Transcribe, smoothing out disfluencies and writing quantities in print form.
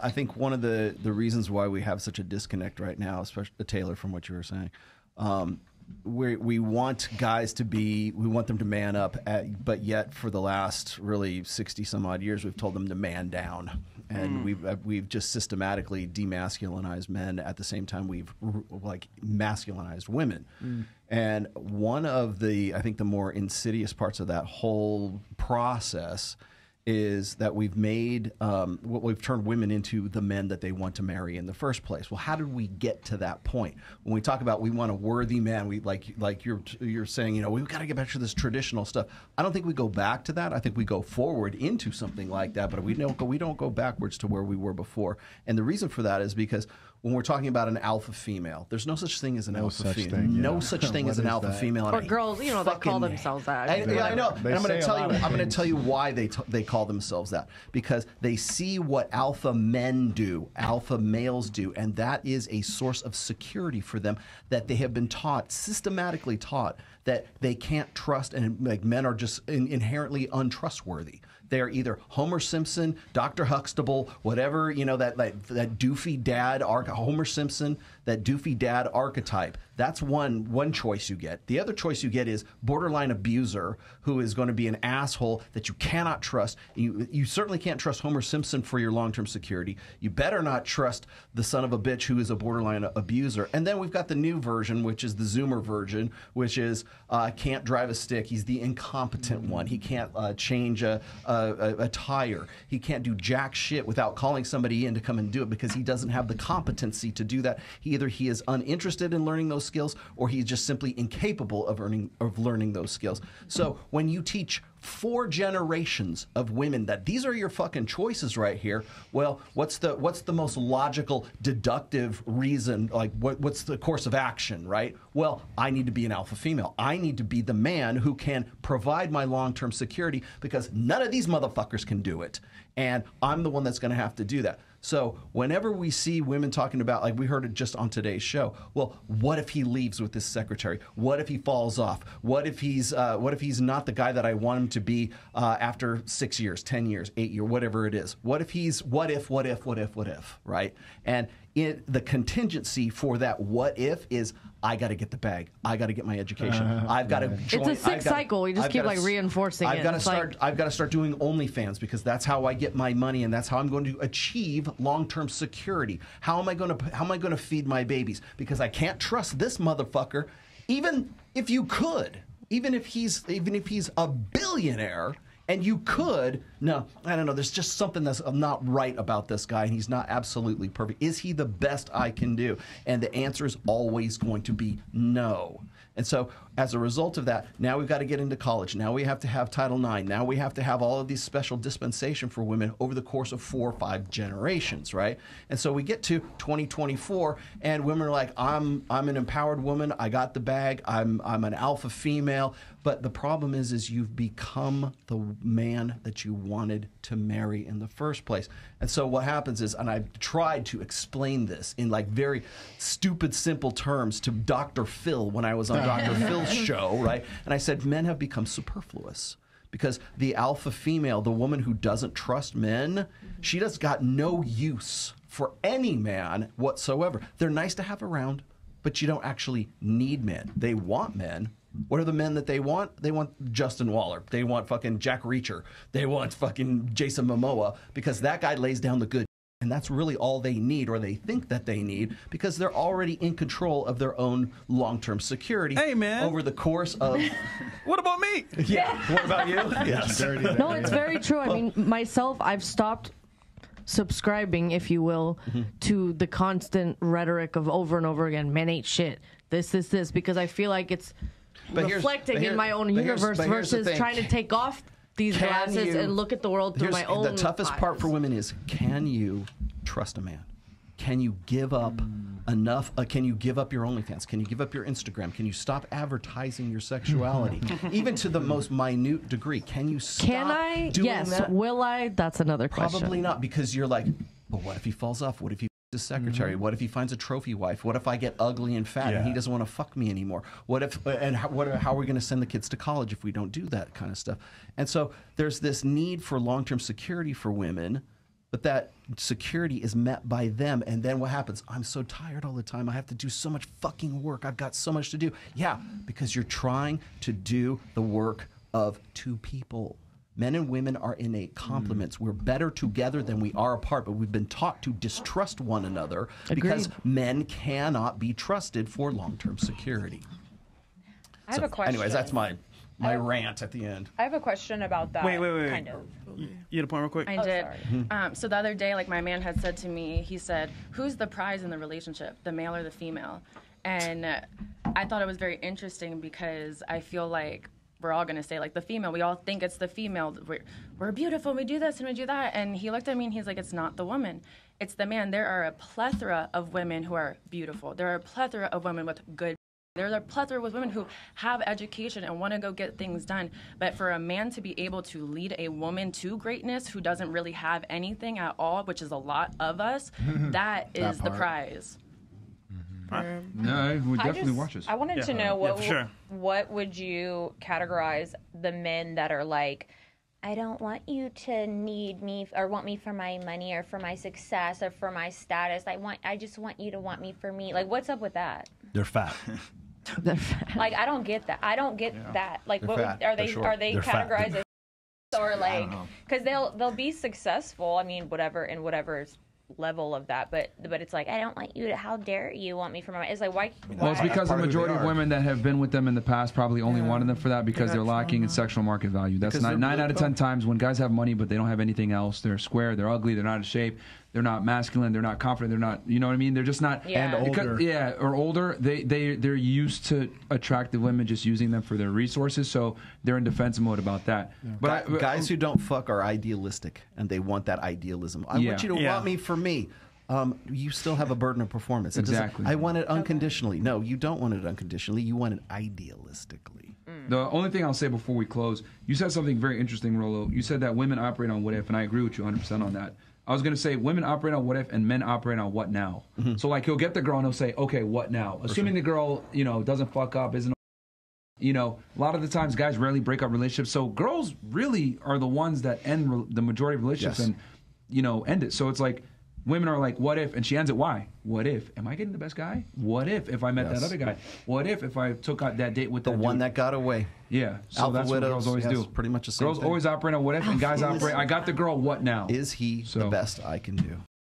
I think one of the reasons why we have such a disconnect right now, especially Taylor, from what you were saying, we want guys to be, we want them to man up, but yet for the last really 60 some odd years, we've told them to man down. And we've just systematically demasculinized men at the same time we've like masculinized women. And one of the, I think the more insidious parts of that whole process is that we've made, we've turned women into the men that they want to marry in the first place. Well, how did we get to that point? When we talk about we want a worthy man, we like you're saying, you know, we've got to get back to this traditional stuff. I don't think we go back to that. I think we go forward into something like that, but we don't go backwards to where we were before. And the reason for that is because when we're talking about an alpha female, there's no such thing as an alpha female. No such thing as an alpha female. Or girls, you know, that call themselves that. I know. And I'm going to tell you why they call themselves that. Because they see what alpha men do, alpha males do, and that is a source of security for them that they have been taught, systematically taught, that they can't trust, and like men are just inherently untrustworthy. They're either Homer Simpson, Dr. Huxtable, whatever, you know, that doofy dad, Homer Simpson, that doofy dad archetype. That's one choice you get. The other choice you get is borderline abuser, who is going to be an asshole that you cannot trust. You certainly can't trust Homer Simpson for your long-term security. You better not trust the son of a bitch who is a borderline abuser. And then we've got the new version, which is the Zoomer version, which is can't drive a stick. He's the incompetent one. He can't change a tire. He can't do jack shit without calling somebody in to come and do it because he doesn't have the competency to do that. Either he is uninterested in learning those skills or he's just simply incapable of learning those skills. So when you teach 4 generations of women that these are your fucking choices right here, well, what's the most logical deductive reason, like what's the course of action, right? Well, I need to be an alpha female. I need to be the man who can provide my long-term security because none of these motherfuckers can do it. And I'm the one that's going to have to do that. So whenever we see women talking about, like we heard it just on today's show, well, what if he leaves with this secretary? What if he falls off? What if he's not the guy that I want him to be after 6 years, 10 years, 8 years, whatever it is? What if, right? And the contingency for that what if is I got to get the bag. I got to get my education. I've got to join. It's a sick cycle. We just keep like reinforcing it. I've got to start doing OnlyFans because that's how I get my money and that's how I'm going to achieve long-term security. How am I going to feed my babies? Because I can't trust this motherfucker. Even if you could, even if he's a billionaire. And you could, no, I don't know, there's just something that's not right about this guy, and he's not absolutely perfect. Is he the best I can do? And the answer is always going to be no. And so as a result of that, now we've got to get into college. Now we have to have Title IX. Now we have to have all of these special dispensation for women over the course of 4 or 5 generations, right? And so we get to 2024, and women are like, I'm an empowered woman. I got the bag. I'm an alpha female. But the problem is you've become the man that you wanted to marry in the first place. And so what happens is, and I've tried to explain this in like very stupid, simple terms to Dr. Phil when I was on Dr. Phil's show, right? And I said, men have become superfluous. Because the alpha female, the woman who doesn't trust men, she just got no use for any man whatsoever. They're nice to have around, but you don't actually need men. They want men. What are the men that they want? They want Justin Waller. They want fucking Jack Reacher. They want fucking Jason Momoa because that guy lays down the good. And that's really all they need, or they think that they need, because they're already in control of their own long-term security. Hey, man. Over the course of... What about me? Yeah. What about you? Yes. No, it's very true. I mean, myself, I've stopped subscribing, if you will, to the constant rhetoric of over and over again, men ain't shit, this, because I feel like it's reflecting in my own universe versus trying to take off these glasses and look at the world through my own The toughest eyes. part for women is, can you trust a man? Can you give up enough? Can you give up your OnlyFans? Can you give up your Instagram? Can you stop advertising your sexuality? Even to the most minute degree. Can you stop doing yes. that? Will I? That's another question. Probably not, because you're like, but what if he falls off? What if he his secretary? What if he finds a trophy wife? What if I get ugly and fat and he doesn't want to fuck me anymore? What if, and how are we going to send the kids to college if we don't do that kind of stuff? And so there's this need for long-term security for women, But that security is met by them. And then what happens? I'm so tired all the time. I have to do so much fucking work. I've got so much to do. Yeah, because you're trying to do the work of two people. Men and women are innate complements. We're better together than we are apart, but we've been taught to distrust one another because men cannot be trusted for long-term security. I have a question. Anyways, that's my rant at the end. I have a question about that. Wait. Kind of. You had a point real quick? I did. So the other day, like, my man had said to me, he said, who's the prize in the relationship, the male or the female? And I thought it was very interesting because I feel like we're all going to say, like, the female. We all think it's the female. We're beautiful. We do this and we do that. And he looked at me and he's like, it's not the woman. It's the man. There are a plethora of women who are beautiful. There are a plethora of women with good. There's a plethora of women who have education and want to go get things done. But for a man to be able to lead a woman to greatness who doesn't really have anything at all, which is a lot of us, that is the prize. No, I would definitely watch this. I wanted to know what would you categorize the men that are like, I don't want you to need me or want me for my money or for my success or for my status. I just want you to want me for me. Like, what's up with that? They're fat. Like, I don't get that. I don't get that. Like, what are they categorized as? Or like, because they'll be successful. I mean, whatever's level of that, but it's like, I don't want you to. How dare you want me for my? It's like, why? Well, it's because the majority of women that have been with them in the past probably only wanted them for that because they're lacking in sexual market value. That's 9 out of 10 times when guys have money but they don't have anything else. They're square, they're ugly, they're not in shape, they're not masculine, they're not confident, they're not. You know what I mean? They're just not. Yeah. And older. Or older. They're used to attractive women just using them for their resources, so they're in defense mode about that. Yeah. But guys who don't fuck are idealistic and they want that idealism. I want you to want me for me. You still have a burden of performance. Exactly. I want it unconditionally. No, you don't want it unconditionally. You want it idealistically. The only thing I'll say before we close, you said something very interesting, Rolo. You said that women operate on what if, and I agree with you 100% on that. I was going to say women operate on what if and men operate on what now. So, like, he'll get the girl and he'll say, okay, what now? Assuming the girl, doesn't fuck up, isn't, a lot of the times guys rarely break up relationships. So girls really are the ones that end the majority of relationships and, end it. So it's like, women are like, what if? And she ends it, why? What if? Am I getting the best guy? What if I met that other guy? What if I took out that date with the one that got away? Yeah. So Alpha that's widows, what girls always do. Pretty much the same Girls thing. always operate on what if, and guys operate, I got the girl, what now? Is he the best I can do?